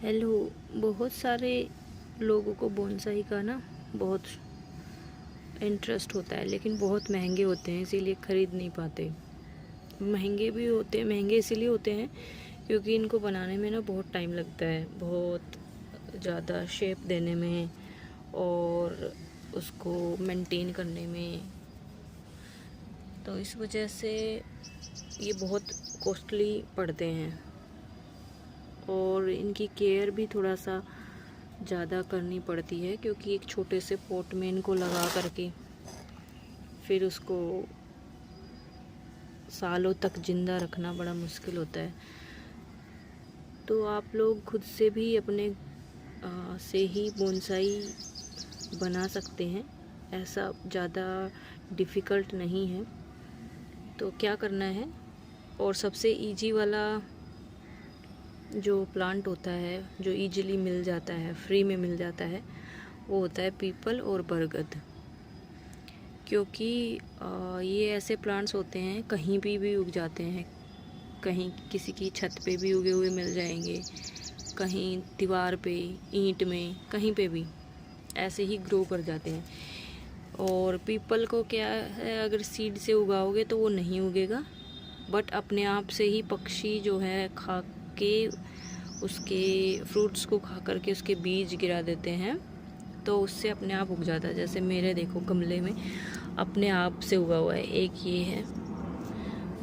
Hello. बहुत सारे लोगों को बोनसाई का ना बहुत इंटरेस्ट होता है, लेकिन बहुत महंगे होते हैं इसीलिए ख़रीद नहीं पाते। महंगे भी होते हैं, महंगे इसीलिए होते हैं क्योंकि इनको बनाने में ना बहुत टाइम लगता है, बहुत ज़्यादा शेप देने में और उसको मेंटेन करने में। तो इस वजह से ये बहुत कॉस्टली पड़ते हैं और इनकी केयर भी थोड़ा सा ज़्यादा करनी पड़ती है, क्योंकि एक छोटे से पॉट में इनको लगा करके फिर उसको सालों तक ज़िंदा रखना बड़ा मुश्किल होता है। तो आप लोग खुद से भी अपने से ही बोनसाई बना सकते हैं, ऐसा ज़्यादा डिफ़िकल्ट नहीं है। तो क्या करना है, और सबसे इजी वाला जो प्लांट होता है जो इजीली मिल जाता है, फ्री में मिल जाता है, वो होता है पीपल और बरगद। क्योंकि ये ऐसे प्लांट्स होते हैं कहीं भी उग जाते हैं, कहीं किसी की छत पे भी उगे हुए मिल जाएंगे, कहीं दीवार पे, ईंट में, कहीं पे भी ऐसे ही ग्रो कर जाते हैं। और पीपल को क्या है, अगर सीड से उगाओगे तो वो नहीं उगेगा, बट अपने आप से ही पक्षी जो है खा के उसके फ्रूट्स को खा करके उसके बीज गिरा देते हैं, तो उससे अपने आप उग जाता है। जैसे मेरे देखो गमले में अपने आप से उगा हुआ है, एक ये है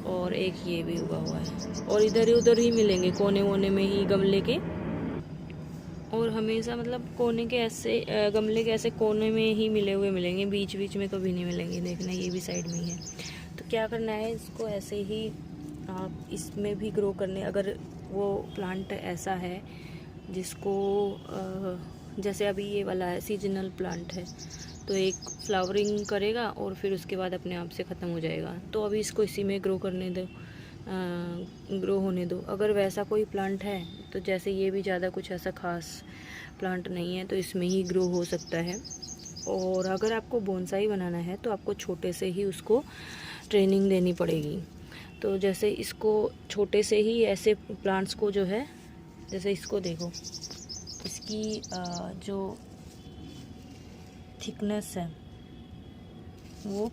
और एक ये भी उगा हुआ है, और इधर उधर ही मिलेंगे कोने वोने में ही गमले के। और हमेशा मतलब कोने के ऐसे गमले के ऐसे कोने में ही मिले हुए मिलेंगे, बीच बीच में कभी नहीं मिलेंगे। देखना ये भी साइड में ही है। तो क्या करना है, इसको ऐसे ही आप इसमें भी ग्रो करने, अगर वो प्लांट ऐसा है जिसको जैसे अभी ये वाला है सीजनल प्लांट है, तो एक फ्लावरिंग करेगा और फिर उसके बाद अपने आप से ख़त्म हो जाएगा, तो अभी इसको इसी में ग्रो करने दो, ग्रो होने दो। अगर वैसा कोई प्लांट है तो जैसे ये भी ज़्यादा कुछ ऐसा ख़ास प्लांट नहीं है, तो इसमें ही ग्रो हो सकता है। और अगर आपको बोनसाई बनाना है तो आपको छोटे से ही उसको ट्रेनिंग देनी पड़ेगी। तो जैसे इसको छोटे से ही ऐसे प्लांट्स को जो है, जैसे इसको देखो, इसकी जो थिकनेस है वो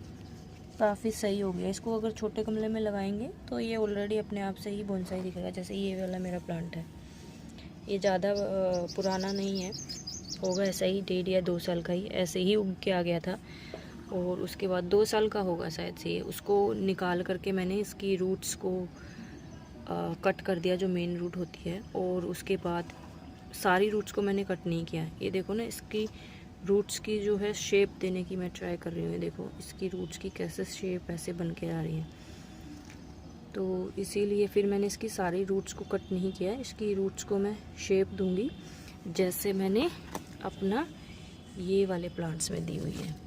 काफ़ी सही हो गया। इसको अगर छोटे गमले में लगाएंगे तो ये ऑलरेडी अपने आप से ही बोनसाई दिखेगा। जैसे ये वाला मेरा प्लांट है, ये ज़्यादा पुराना नहीं है, होगा ऐसा ही 1.5 या 2 साल का ही, ऐसे ही उग के आ गया था। और उसके बाद 2 साल का होगा शायद से, उसको निकाल करके मैंने इसकी रूट्स को कट कर दिया, जो मेन रूट होती है। और उसके बाद सारी रूट्स को मैंने कट नहीं किया। ये देखो ना, इसकी रूट्स की जो है शेप देने की मैं ट्राई कर रही हूँ। देखो इसकी रूट्स की कैसे शेप ऐसे बन के आ रही है, तो इसीलिए फिर मैंने इसकी सारी रूट्स को कट नहीं किया। इसकी रूट्स को मैं शेप दूंगी जैसे मैंने अपना ये वाले प्लांट्स में दी हुई है।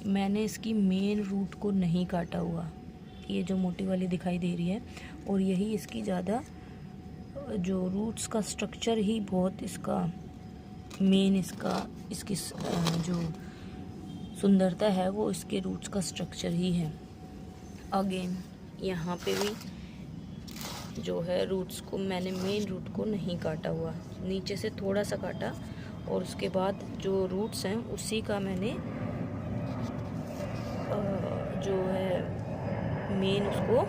मैंने इसकी मेन रूट को नहीं काटा हुआ, ये जो मोटी वाली दिखाई दे रही है, और यही इसकी ज़्यादा जो रूट्स का स्ट्रक्चर ही बहुत इसका मेन, इसकी जो सुंदरता है वो इसके रूट्स का स्ट्रक्चर ही है। अगेन यहाँ पे भी जो है रूट्स को मैंने मेन रूट को नहीं काटा हुआ, नीचे से थोड़ा सा काटा, और उसके बाद जो रूट्स हैं उसी का मैंने जो है मेन उसको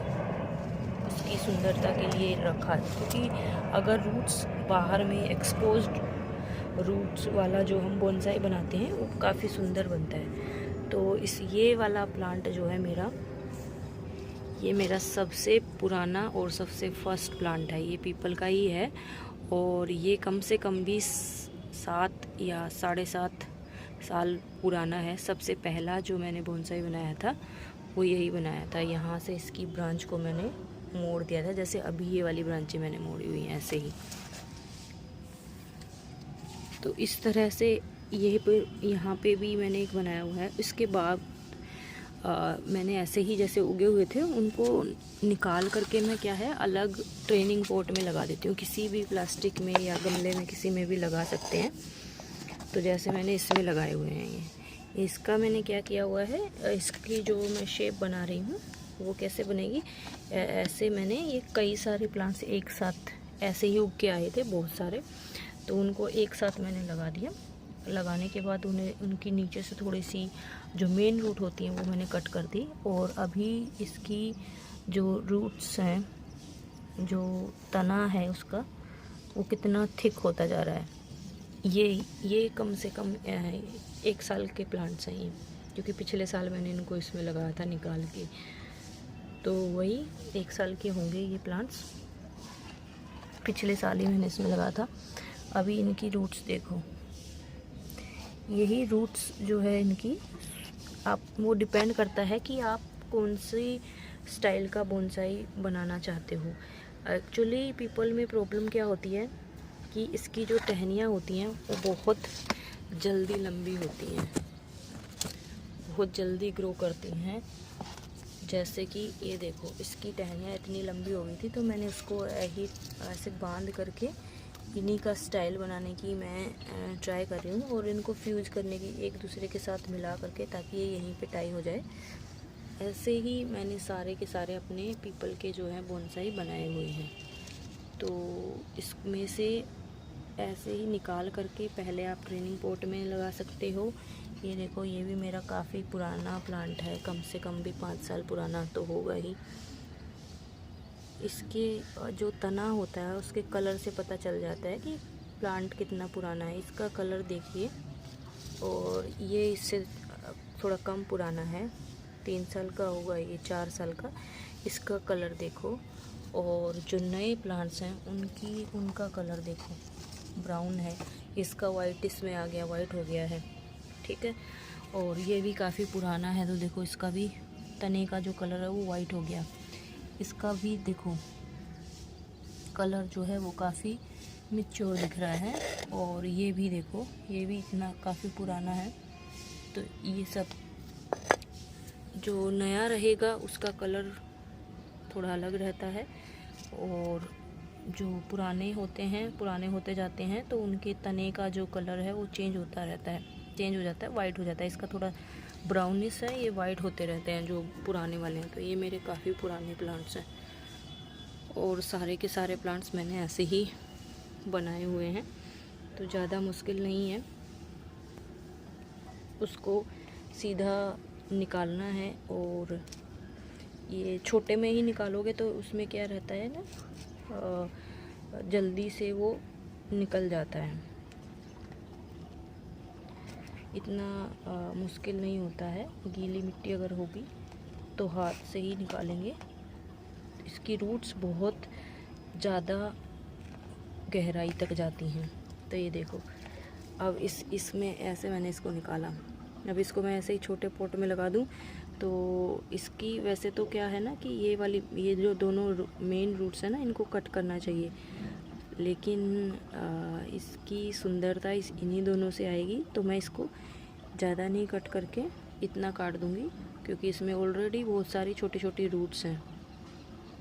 उसकी सुंदरता के लिए रखा। क्योंकि अगर रूट्स बाहर में एक्सपोज्ड रूट्स वाला जो हम बोनसाई बनाते हैं वो काफ़ी सुंदर बनता है। तो ये वाला प्लांट जो है मेरा, ये मेरा सबसे पुराना और सबसे फर्स्ट प्लांट है, ये पीपल का ही है। और ये कम से कम भी 7 या 7.5 साल पुराना है। सबसे पहला जो मैंने बोनसाई बनाया था वो यही बनाया था। यहाँ से इसकी ब्रांच को मैंने मोड़ दिया था, जैसे अभी ये वाली ब्रांचें मैंने मोड़ी हुई हैं ऐसे ही। तो इस तरह से यहाँ पे भी मैंने एक बनाया हुआ है। इसके बाद मैंने ऐसे ही जैसे उगे हुए थे उनको निकाल करके मैं क्या है अलग ट्रेनिंग पॉट में लगा देती हूँ, किसी भी प्लास्टिक में या गमले में किसी में भी लगा सकते हैं। तो जैसे मैंने इसमें लगाए हुए हैं, ये इसका मैंने क्या किया हुआ है, इसकी जो मैं शेप बना रही हूँ वो कैसे बनेगी, ऐसे मैंने ये कई सारे प्लांट्स एक साथ ऐसे ही उग के आए थे बहुत सारे, तो उनको एक साथ मैंने लगा दिया। लगाने के बाद उन्हें उनकी नीचे से थोड़ी सी जो मेन रूट होती हैं वो मैंने कट कर दी। और अभी इसकी जो रूट्स हैं, जो तना है उसका, वो कितना थिक होता जा रहा है। ये कम से कम 1 साल के प्लांट्स हैं ये, क्योंकि पिछले साल मैंने इनको इसमें लगाया था निकाल के, तो वही 1 साल के होंगे ये प्लांट्स। पिछले साल ही मैंने इसमें लगाया था। अभी इनकी रूट्स देखो, यही रूट्स जो है इनकी, आप वो डिपेंड करता है कि आप कौन सी स्टाइल का बोनसाई बनाना चाहते हो। एक्चुअली पीपल में प्रॉब्लम क्या होती है कि इसकी जो टहनियाँ होती हैं वो बहुत जल्दी लंबी होती हैं, बहुत जल्दी ग्रो करती हैं। जैसे कि ये देखो, इसकी टहनियाँ इतनी लंबी हो गई थी, तो मैंने उसको ऐसे बांध करके इन्हीं का स्टाइल बनाने की मैं ट्राई कर रही हूँ, और इनको फ्यूज करने की एक दूसरे के साथ मिला करके, ताकि ये यहीं पे टाई हो जाए। ऐसे ही मैंने सारे के सारे अपने पीपल के जो हैं बोनसाई बनाए हुए हैं। तो इसमें से ऐसे ही निकाल करके पहले आप ट्रेनिंग पॉट में लगा सकते हो। ये देखो, ये भी मेरा काफ़ी पुराना प्लांट है, कम से कम भी 5 साल पुराना तो होगा ही। इसके जो तना होता है उसके कलर से पता चल जाता है कि प्लांट कितना पुराना है। इसका कलर देखिए, और ये इससे थोड़ा कम पुराना है, 3 साल का होगा, ये 4 साल का। इसका कलर देखो, और जो नए प्लांट्स हैं उनका कलर देखो, ब्राउन है। इसका वाइट इसमें आ गया, वाइट हो गया है, ठीक है। और ये भी काफ़ी पुराना है, तो देखो इसका भी तने का जो कलर है वो वाइट हो गया। इसका भी देखो कलर जो है वो काफ़ी मैच्योर दिख रहा है। और ये भी देखो, ये भी इतना काफ़ी पुराना है। तो ये सब जो नया रहेगा उसका कलर थोड़ा अलग रहता है, और जो पुराने होते हैं, पुराने होते जाते हैं, तो उनके तने का जो कलर है वो चेंज होता रहता है, चेंज हो जाता है, वाइट हो जाता है। इसका थोड़ा ब्राउनिश है, ये वाइट होते रहते हैं जो पुराने वाले हैं। तो ये मेरे काफ़ी पुराने प्लांट्स हैं, और सारे के सारे प्लांट्स मैंने ऐसे ही बनाए हुए हैं, तो ज़्यादा मुश्किल नहीं है उसको सीधा निकालना है। और ये छोटे में ही निकालोगे तो उसमें क्या रहता है ना, जल्दी से वो निकल जाता है, इतना मुश्किल नहीं होता है। गीली मिट्टी अगर होगी तो हाथ से ही निकालेंगे। इसकी रूट्स बहुत ज़्यादा गहराई तक जाती हैं। तो ये देखो, अब इसमें ऐसे मैंने इसको निकाला। अब इसको मैं ऐसे ही छोटे पॉट में लगा दूं, तो इसकी वैसे तो क्या है ना कि ये जो दोनों मेन रूट्स हैं ना, इनको कट करना चाहिए, लेकिन इसकी सुंदरता इन्हीं दोनों से आएगी। तो मैं इसको ज़्यादा नहीं कट करके इतना काट दूंगी, क्योंकि इसमें ऑलरेडी बहुत सारी छोटी छोटी रूट्स हैं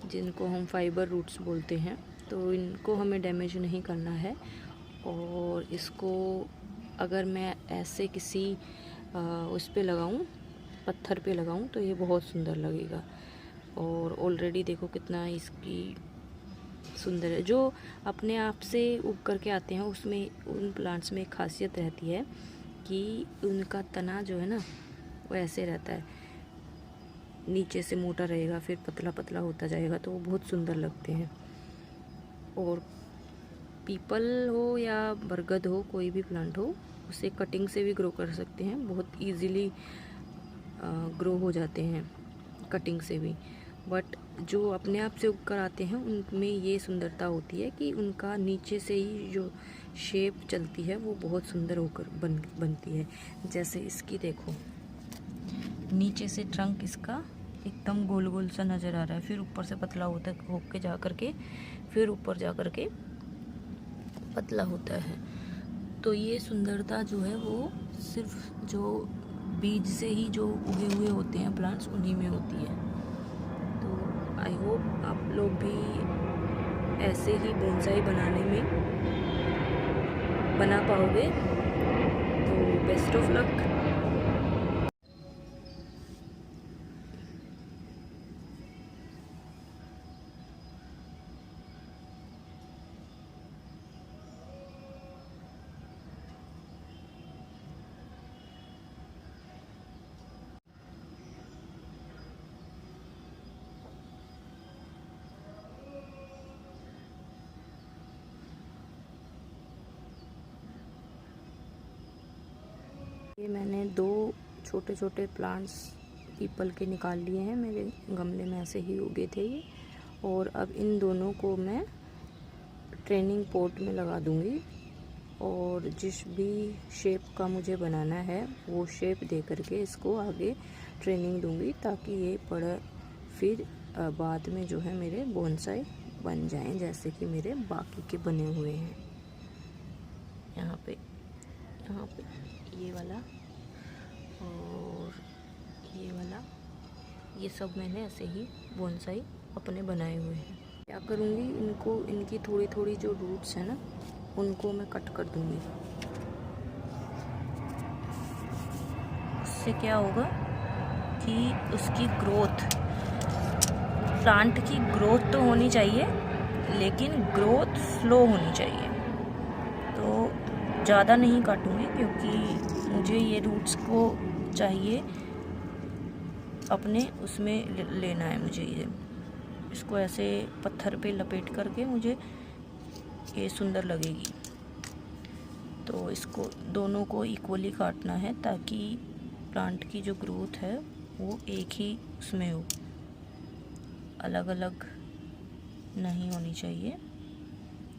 जिनको हम फाइबर रूट्स बोलते हैं, तो इनको हमें डैमेज नहीं करना है। और इसको अगर मैं ऐसे किसी उस पे लगाऊं, पत्थर पे लगाऊं, तो ये बहुत सुंदर लगेगा। और ऑलरेडी देखो कितना इसकी सुंदर है। जो अपने आप से उग करके आते हैं उसमें, उन प्लांट्स में एक खासियत रहती है कि उनका तना जो है ना वो ऐसे रहता है, नीचे से मोटा रहेगा, फिर पतला पतला होता जाएगा, तो वो बहुत सुंदर लगते हैं। और पीपल हो या बरगद हो, कोई भी प्लांट हो, उसे कटिंग से भी ग्रो कर सकते हैं, बहुत इजीली ग्रो हो जाते हैं कटिंग से भी। बट जो अपने आप से उग कर आते हैं उनमें ये सुंदरता होती है कि उनका नीचे से ही जो शेप चलती है वो बहुत सुंदर होकर बनती है। जैसे इसकी देखो, नीचे से ट्रंक इसका एकदम गोल गोल सा नज़र आ रहा है, फिर ऊपर से पतला होके जा करके, फिर ऊपर जा करके पतला होता है। तो ये सुंदरता जो है वो सिर्फ जो बीज से ही जो उगे हुए होते हैं प्लांट्स, उन्हीं में होती है। तो आई होप आप लोग भी ऐसे ही बोनसाई बना पाओगे। तो बेस्ट ऑफ लक। ये मैंने 2 छोटे छोटे प्लांट्स पीपल के निकाल लिए हैं, मेरे गमले में ऐसे ही उगे थे ये। और अब इन दोनों को मैं ट्रेनिंग पॉट में लगा दूंगी और जिस भी शेप का मुझे बनाना है वो शेप दे करके इसको आगे ट्रेनिंग दूंगी, ताकि ये बड़ा फिर बाद में जो है मेरे बोनसाई बन जाएं, जैसे कि मेरे बाकी के बने हुए हैं। यहाँ पे ये वाला और ये वाला, ये सब मैंने ऐसे ही बोनसाई अपने बनाए हुए हैं। क्या करूँगी, इनको इनकी थोड़ी थोड़ी जो रूट्स है ना उनको मैं कट कर दूँगी। उससे क्या होगा कि उसकी ग्रोथ, प्लांट की ग्रोथ तो होनी चाहिए लेकिन ग्रोथ स्लो होनी चाहिए। तो ज़्यादा नहीं काटूँगी क्योंकि मुझे ये रूट्स को चाहिए अपने उसमें लेना है। मुझे ये इसको ऐसे पत्थर पे लपेट करके मुझे ये सुंदर लगेगी। तो इसको दोनों को इक्वली काटना है ताकि प्लांट की जो ग्रोथ है वो एक ही उसमें हो, अलग अलग नहीं होनी चाहिए।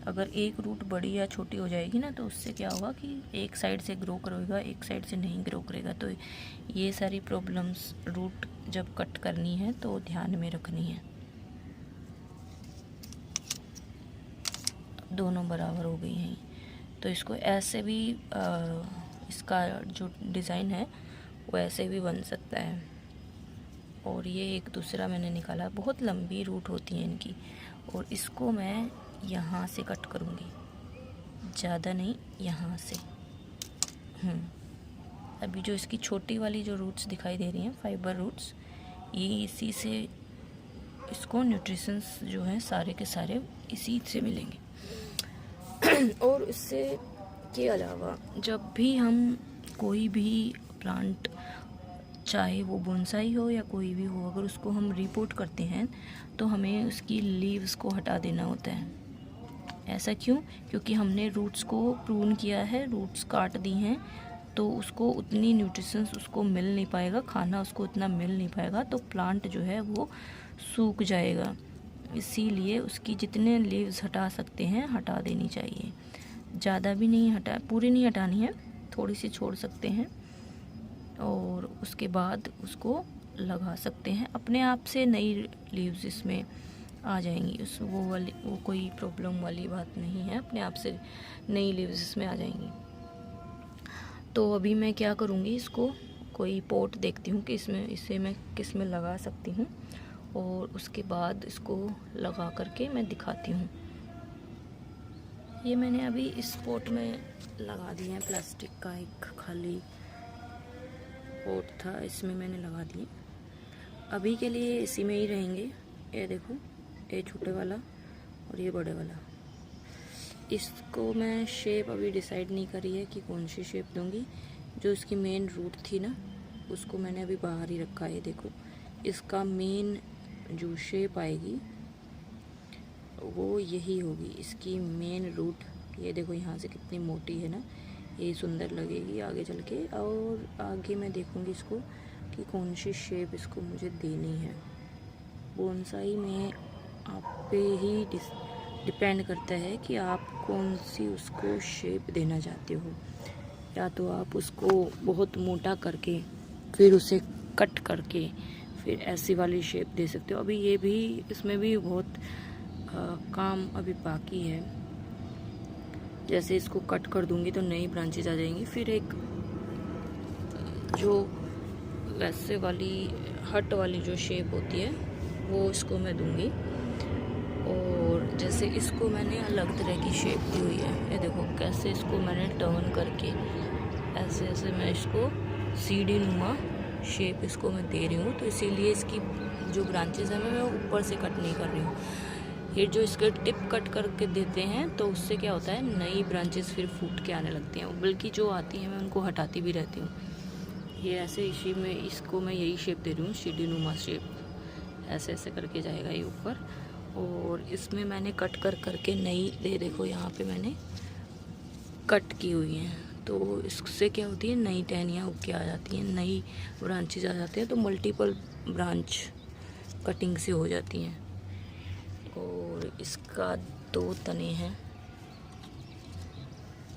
अगर एक रूट बड़ी या छोटी हो जाएगी ना तो उससे क्या होगा कि एक साइड से ग्रो करेगा, एक साइड से नहीं ग्रो करेगा। तो ये सारी प्रॉब्लम्स रूट जब कट करनी है तो ध्यान में रखनी है। दोनों बराबर हो गई हैं। तो इसको ऐसे भी इसका जो डिज़ाइन है वो ऐसे भी बन सकता है। और ये एक दूसरा मैंने निकाला, बहुत लंबी रूट होती है इनकी, और इसको मैं यहाँ से कट करूँगी, ज़्यादा नहीं, यहाँ से। अभी जो इसकी छोटी वाली जो रूट्स दिखाई दे रही हैं, फाइबर रूट्स, ये इसी से इसको न्यूट्रिशंस जो हैं सारे के सारे इसी से मिलेंगे। और इससे के अलावा जब भी हम कोई भी प्लांट, चाहे वो बोनसाई हो या कोई भी हो, अगर उसको हम रिपोर्ट करते हैं तो हमें उसकी लीव्स को हटा देना होता है। ऐसा क्यों? क्योंकि हमने रूट्स को प्रून किया है, रूट्स काट दी हैं, तो उसको उतनी न्यूट्रिशंस उसको मिल नहीं पाएगा, खाना उसको उतना मिल नहीं पाएगा, तो प्लांट जो है वो सूख जाएगा। इसीलिए उसकी जितने लीव्स हटा सकते हैं हटा देनी चाहिए। ज़्यादा भी नहीं पूरी नहीं हटानी है, थोड़ी सी छोड़ सकते हैं और उसके बाद उसको लगा सकते हैं। अपने आप से नई लीव्स इसमें आ जाएंगी, वो कोई प्रॉब्लम वाली बात नहीं है, अपने आप से नई लीव्स इसमें आ जाएंगी। तो अभी मैं क्या करूँगी, इसको कोई पॉट देखती हूँ कि इसे मैं किस में लगा सकती हूँ, और उसके बाद इसको लगा करके मैं दिखाती हूँ। ये मैंने अभी इस पॉट में लगा दिए हैं, प्लास्टिक का एक खाली पॉट था, इसमें मैंने लगा दिए। अभी के लिए इसी में ही रहेंगे। ये देखो, ये छोटे वाला और ये बड़े वाला। इसको मैं शेप अभी डिसाइड नहीं करी है कि कौन सी शेप दूंगी। जो इसकी मेन रूट थी ना उसको मैंने अभी बाहर ही रखा है। देखो, इसका मेन जो शेप आएगी वो यही होगी, इसकी मेन रूट। ये देखो यहाँ से कितनी मोटी है ना, ये सुंदर लगेगी आगे चल के। और आगे मैं देखूँगी इसको कि कौन सी शेप इसको मुझे देनी है। बोनसाई में आप पे ही डिपेंड करता है कि आप कौन सी उसको शेप देना चाहते हो। या तो आप उसको बहुत मोटा करके फिर उसे कट करके फिर ऐसी वाली शेप दे सकते हो। अभी ये भी, इसमें भी बहुत काम अभी बाकी है। जैसे इसको कट कर दूंगी तो नई ब्रांचेज आ जाएंगी, फिर एक जो वैसे वाली हट वाली जो शेप होती है वो इसको मैं दूंगी। और जैसे इसको मैंने अलग तरह की शेप दी हुई है, ये देखो कैसे इसको मैंने टर्न करके ऐसे ऐसे मैं इसको सीढ़ी नुमा शेप इसको मैं दे रही हूँ। तो इसीलिए इसकी जो ब्रांचेस हैं मैं ऊपर से कट नहीं कर रही हूँ। ये जो इसके टिप कट करके देते हैं तो उससे क्या होता है, नई ब्रांचेस फिर फूट के आने लगती हैं। बल्कि जो आती हैं मैं उनको हटाती भी रहती हूँ। ये ऐसे इसी में इसको मैं यही शेप दे रही हूँ, सीढ़ी नुमा शेप, ऐसे ऐसे करके जाएगा ये ऊपर। और इसमें मैंने कट करके नई देखो यहाँ पे मैंने कट की हुई है। तो इससे क्या होती है, नई टहनियाँ उग के आ जाती हैं, नई ब्रांचेज आ जाते हैं, तो मल्टीपल ब्रांच कटिंग से हो जाती हैं। और इसका 2 तने हैं,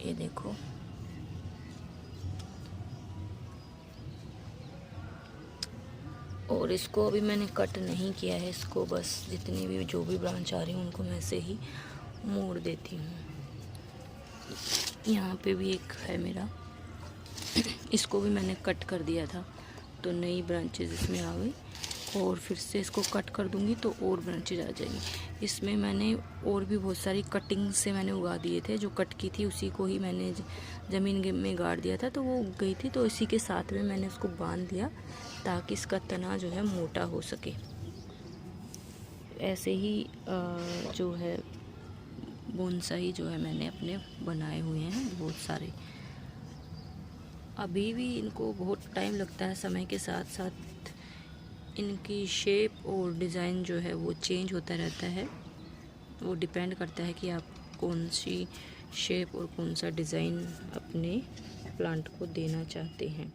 ये देखो। और इसको अभी मैंने कट नहीं किया है, इसको बस जितनी भी जो भी ब्रांच आ रही हैं उनको मैं ऐसे ही मोड़ देती हूँ। यहाँ पे भी एक है मेरा, इसको भी मैंने कट कर दिया था, तो नई ब्रांचेज इसमें आ गई। और फिर से इसको कट कर दूंगी तो और ब्रांचेज आ जाएंगी। इसमें मैंने और भी बहुत सारी कटिंग से मैंने उगा दिए थे, जो कट की थी उसी को ही मैंने ज़मीन में गाड़ दिया था, तो वो उग गई थी। तो इसी के साथ में मैंने उसको बांध दिया ताकि इसका तना जो है मोटा हो सके। ऐसे ही जो है बोनसाई जो है मैंने अपने बनाए हुए हैं बहुत सारे। अभी भी इनको बहुत टाइम लगता है, समय के साथ साथ इनकी शेप और डिज़ाइन जो है वो चेंज होता रहता है। वो डिपेंड करता है कि आप कौन सी शेप और कौन सा डिज़ाइन अपने प्लांट को देना चाहते हैं।